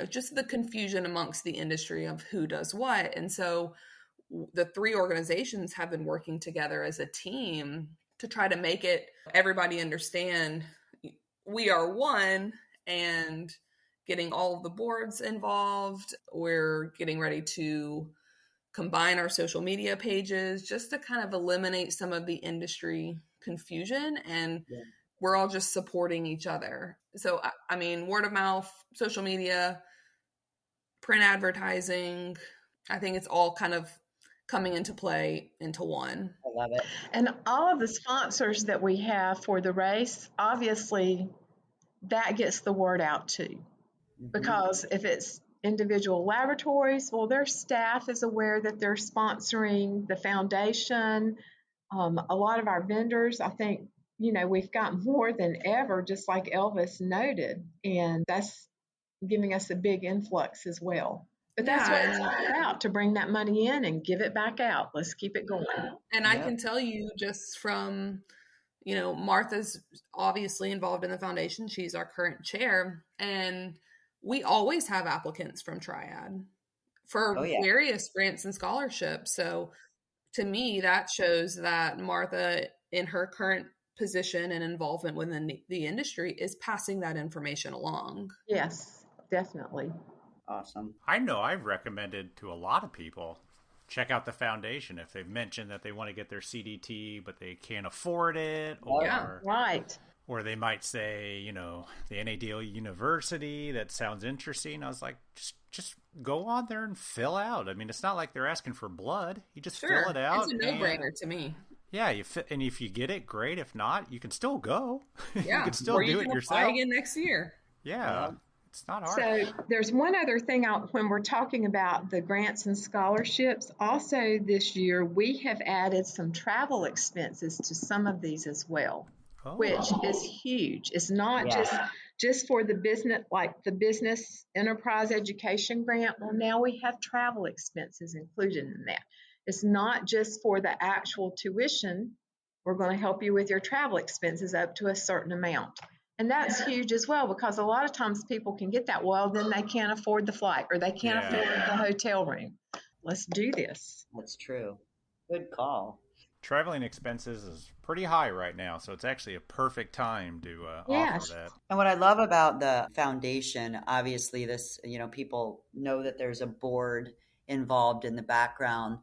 just the confusion amongst the industry of who does what. And so the 3 organizations have been working together as a team to try to make everybody understand we are one, and getting all of the boards involved. We're getting ready to combine our social media pages just to kind of eliminate some of the industry confusion, and we're all just supporting each other. So, I mean, word of mouth, social media, print advertising, I think it's all kind of coming into play into one. I love it. And all of the sponsors that we have for the race, obviously, that gets the word out too. Because if it's individual laboratories, well, their staff is aware that they're sponsoring the foundation. A lot of our vendors, I think, we've got more than ever, just like Elvis noted, and that's giving us a big influx as well. But that's what it's all about, to bring that money in and give it back out. Let's keep it going. And I can tell you just from, Martha's obviously involved in the foundation. She's our current chair. And we always have applicants from Triad for various grants and scholarships. So to me, that shows that Martha, in her current position and involvement within the industry, is passing that information along. Yes, definitely. Awesome. I know I've recommended to a lot of people, check out the foundation if they've mentioned that they want to get their CDT, but they can't afford it. Or, right. Or they might say, the NADL University, that sounds interesting. I was like, just go on there and fill out. I mean, it's not like they're asking for blood. You just fill it out. It's a no-brainer to me. Yeah, and if you get it, great. If not, you can still go. Yeah, you can still do it yourself. Apply again next year. Yeah. It's not hard. So there's one other thing when we're talking about the grants and scholarships. Also this year, we have added some travel expenses to some of these as well, which is huge. It's not just for the business, like the business enterprise education grant. Well, now we have travel expenses included in that. It's not just for the actual tuition. We're going to help you with your travel expenses up to a certain amount. And that's huge as well, because a lot of times people can get that. Well, then they can't afford the flight or they can't afford the hotel room. Let's do this. That's true. Good call. Traveling expenses is pretty high right now, so it's actually a perfect time to offer that. And what I love about the foundation, obviously this, people know that there's a board involved in the background,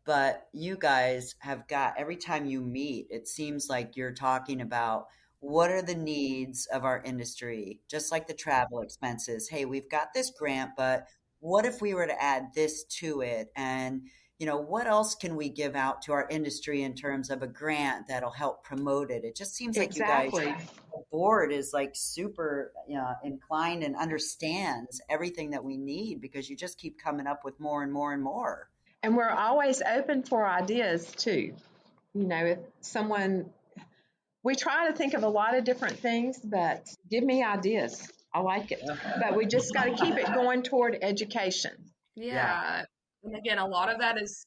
but you guys have got, every time you meet, it seems like you're talking about what are the needs of our industry, just like the travel expenses. Hey, we've got this grant, but what if we were to add this to it? And, what else can we give out to our industry in terms of a grant that'll help promote it? It just seems like you guys, the board is like super inclined and understands everything that we need, because you just keep coming up with more and more and more. And we're always open for ideas too. If someone... We try to think of a lot of different things, but give me ideas. I like it. But we just got to keep it going toward education. Yeah. And again, a lot of that is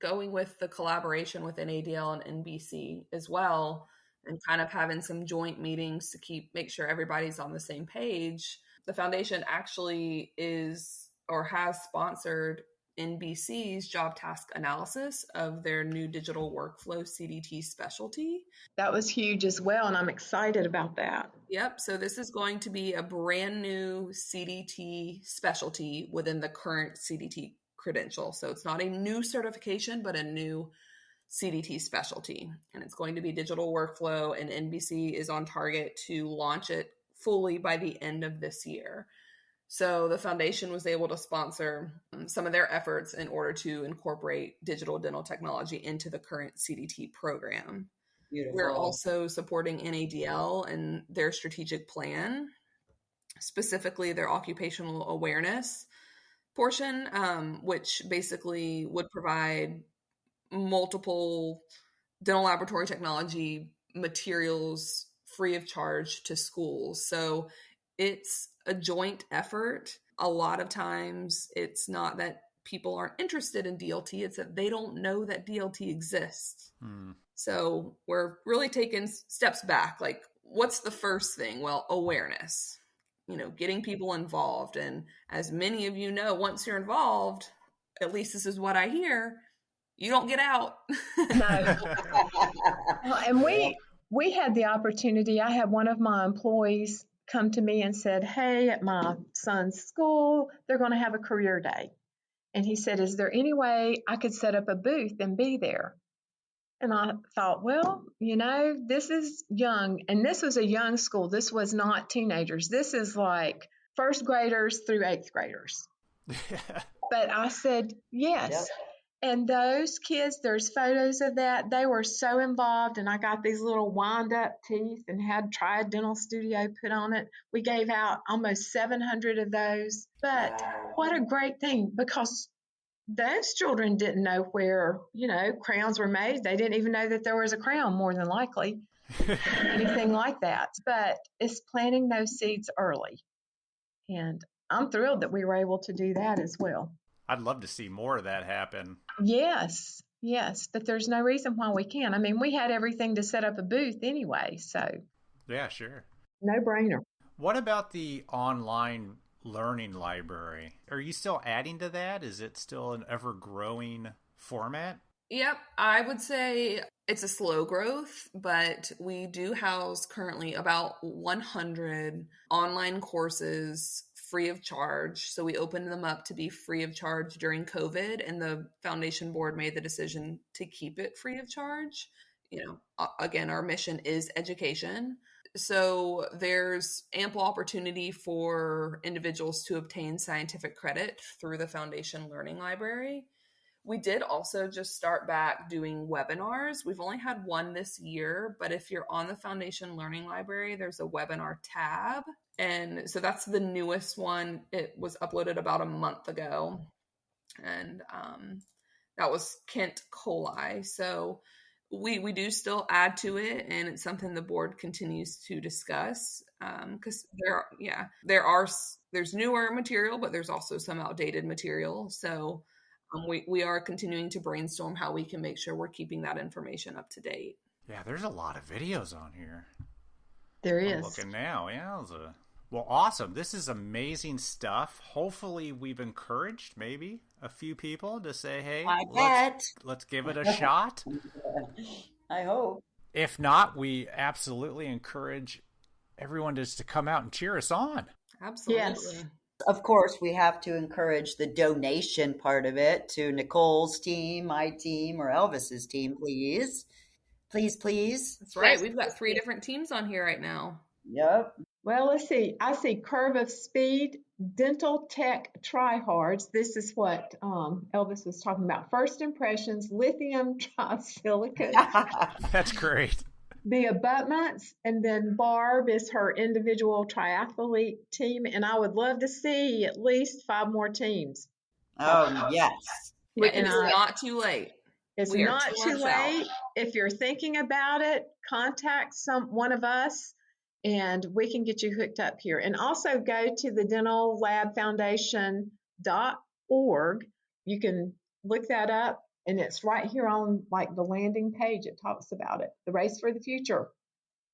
going with the collaboration with NADL and NBC as well, and kind of having some joint meetings to make sure everybody's on the same page. The foundation actually is or has sponsored NBC's job task analysis of their new digital workflow CDT specialty. That was huge as well, and I'm excited about that. Yep. So this is going to be a brand new CDT specialty within the current CDT credential. So it's not a new certification, but a new CDT specialty. And it's going to be digital workflow, and NBC is on target to launch it fully by the end of this year. So the foundation was able to sponsor some of their efforts in order to incorporate digital dental technology into the current CDT program. Beautiful. We're also supporting NADL and their strategic plan, specifically their occupational awareness portion, which basically would provide multiple dental laboratory technology materials free of charge to schools. So it's a joint effort. A lot of times it's not that people aren't interested in DLT, it's that they don't know that DLT exists. So we're really taking steps back. Like, what's the first thing? Well, awareness, getting people involved. And as many of you know, once you're involved, at least this is what I hear, you don't get out. No. And we had the opportunity. I had one of my employees come to me and said, hey, at my son's school, they're going to have a career day. And he said, is there any way I could set up a booth and be there? And I thought, well, this is young. And this was a young school. This was not teenagers. This is like first graders through eighth graders. But I said, yes. Yep. And those kids, there's photos of that. They were so involved. And I got these little wind up teeth and had Triad Dental Studio put on it. We gave out almost 700 of those. But what a great thing, because those children didn't know where, crowns were made. They didn't even know that there was a crown, more than likely, anything like that. But it's planting those seeds early. And I'm thrilled that we were able to do that as well. I'd love to see more of that happen. Yes, but there's no reason why we can't. I mean, we had everything to set up a booth anyway, so. Yeah, sure. No brainer. What about the online learning library? Are you still adding to that? Is it still an ever-growing format? Yep, I would say it's a slow growth, but we do house currently about 100 online courses free of charge. So we opened them up to be free of charge during COVID, and the foundation board made the decision to keep it free of charge. Again, our mission is education. So there's ample opportunity for individuals to obtain scientific credit through the Foundation Learning Library. We did also just start back doing webinars. We've only had one this year, but if you're on the Foundation Learning Library, there's a webinar tab. And so that's the newest one. It was uploaded about a month ago. And that was Kent Coli. So we do still add to it, and it's something the board continues to discuss. Because there's newer material, but there's also some outdated material. So we are continuing to brainstorm how we can make sure we're keeping that information up to date. Yeah, there's a lot of videos on here. There is. I'm looking now. Yeah, well, awesome. This is amazing stuff. Hopefully we've encouraged maybe a few people to say, hey, let's give it a shot. I hope. If not, we absolutely encourage everyone just to come out and cheer us on. Absolutely. Yes. Of course, we have to encourage the donation part of it to Nicole's team, my team, or Elvis's team, please. Please. That's right. We've got 3 different teams on here right now. Yep. Well, let's see. I see Curve of Speed, Dental Tech Tryhards. This is what Elvis was talking about. First Impressions, Lithium Trisilicate. That's great. The Abutments, and then Barb is her individual triathlete team, and I would love to see at least 5 more teams. Oh, yes. Yeah, and it's not too late. It's not too late. If you're thinking about it, contact one of us, and we can get you hooked up here. And also go to the dentallabfoundation.org. You can look that up. And it's right here on like the landing page. It talks about it. The Race for the Future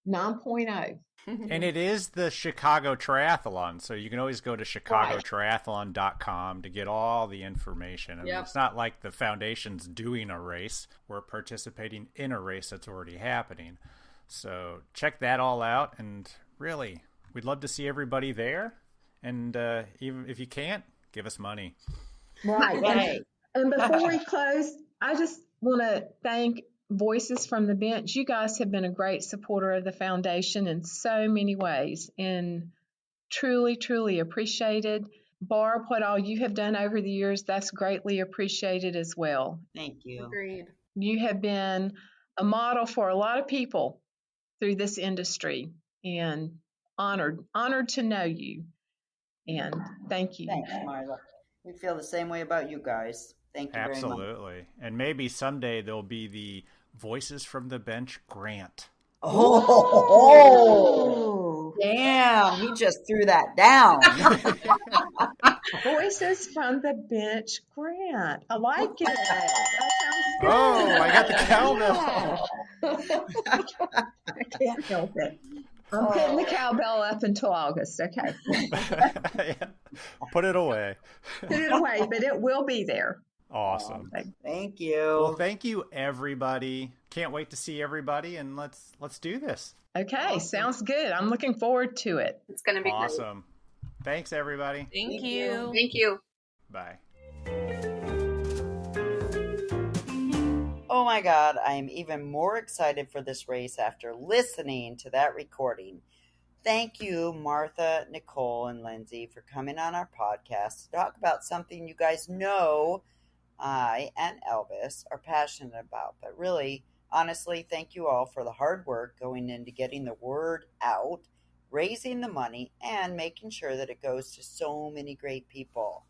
9.0. And it is the Chicago Triathlon. So you can always go to chicagotriathlon.com to get all the information. I mean, it's not like the foundation's doing a race. We're participating in a race that's already happening. So check that all out. And really, we'd love to see everybody there. And even if you can't, give us money. Right. And before we close, I just want to thank Voices from the Bench. You guys have been a great supporter of the foundation in so many ways, and truly, truly appreciated. Barb, what all you have done over the years, that's greatly appreciated as well. Thank you. Agreed. You have been a model for a lot of people through this industry, and honored to know you. And thank you. Thanks, Marla. We feel the same way about you guys. Thank you very much. Absolutely. And maybe someday there'll be the Voices from the Bench grant. Oh, damn. He just threw that down. Voices from the Bench grant. I like it. That sounds good. Oh, I got the cowbell. I can't help it. I'm putting the cowbell up until August, okay? Yeah. Put it away. Put it away, but it will be there. Awesome. Thank you. Well, thank you, everybody. Can't wait to see everybody, and let's do this. Okay, awesome. Sounds good. I'm looking forward to it. It's going to be awesome. Great. Thanks, everybody. Thank you. Thank you. Bye. my God, I am even more excited for this race after listening to that recording. Thank you, Martha, Nicole, and Lindsey, for coming on our podcast to talk about something you guys know I and Elvis are passionate about. But really, honestly, thank you all for the hard work going into getting the word out, raising the money, and making sure that it goes to so many great people.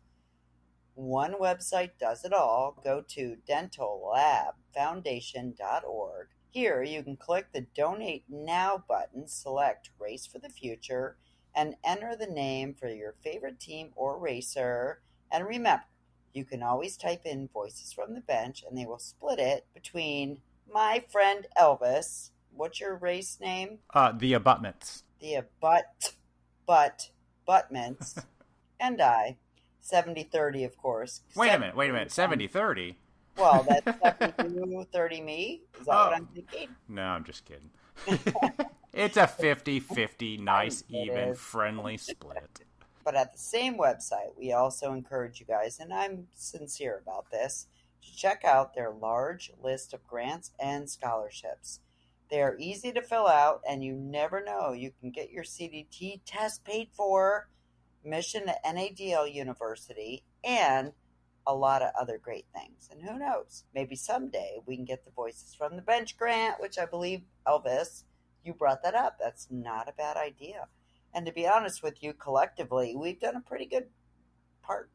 One website does it all. Go to dentallabfoundation.org. Here you can click the Donate Now button, select Race for the Future, and enter the name for your favorite team or racer. And remember, you can always type in Voices from the Bench, and they will split it between my friend Elvis. What's your race name? The Abutments. The Abutments. And I. 70-30, of course. Wait a minute. 70-30? Well, that's 70 30 me. Is that what I'm thinking? No, I'm just kidding. It's a 50-50, nice, even, friendly split. But at the same website, we also encourage you guys, and I'm sincere about this, to check out their large list of grants and scholarships. They are easy to fill out, and you never know. You can get your CDT test paid for, mission to NADL University, and a lot of other great things. And who knows, maybe someday we can get the Voices from the Bench grant, which I believe, Elvis, you brought that up. That's not a bad idea. And to be honest with you, collectively, we've done a pretty good part.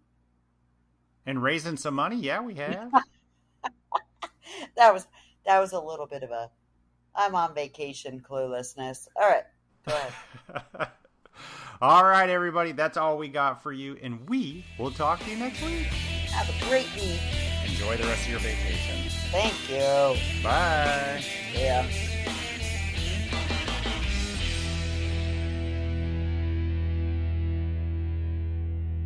And raising some money? Yeah, we have. That was a little bit of a I'm on vacation cluelessness. All right, go ahead. All right, everybody, that's all we got for you, and we will talk to you next week. Have a great week. Enjoy the rest of your vacation. Thank you. Bye. Yeah.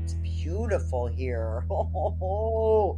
It's beautiful here. Oh,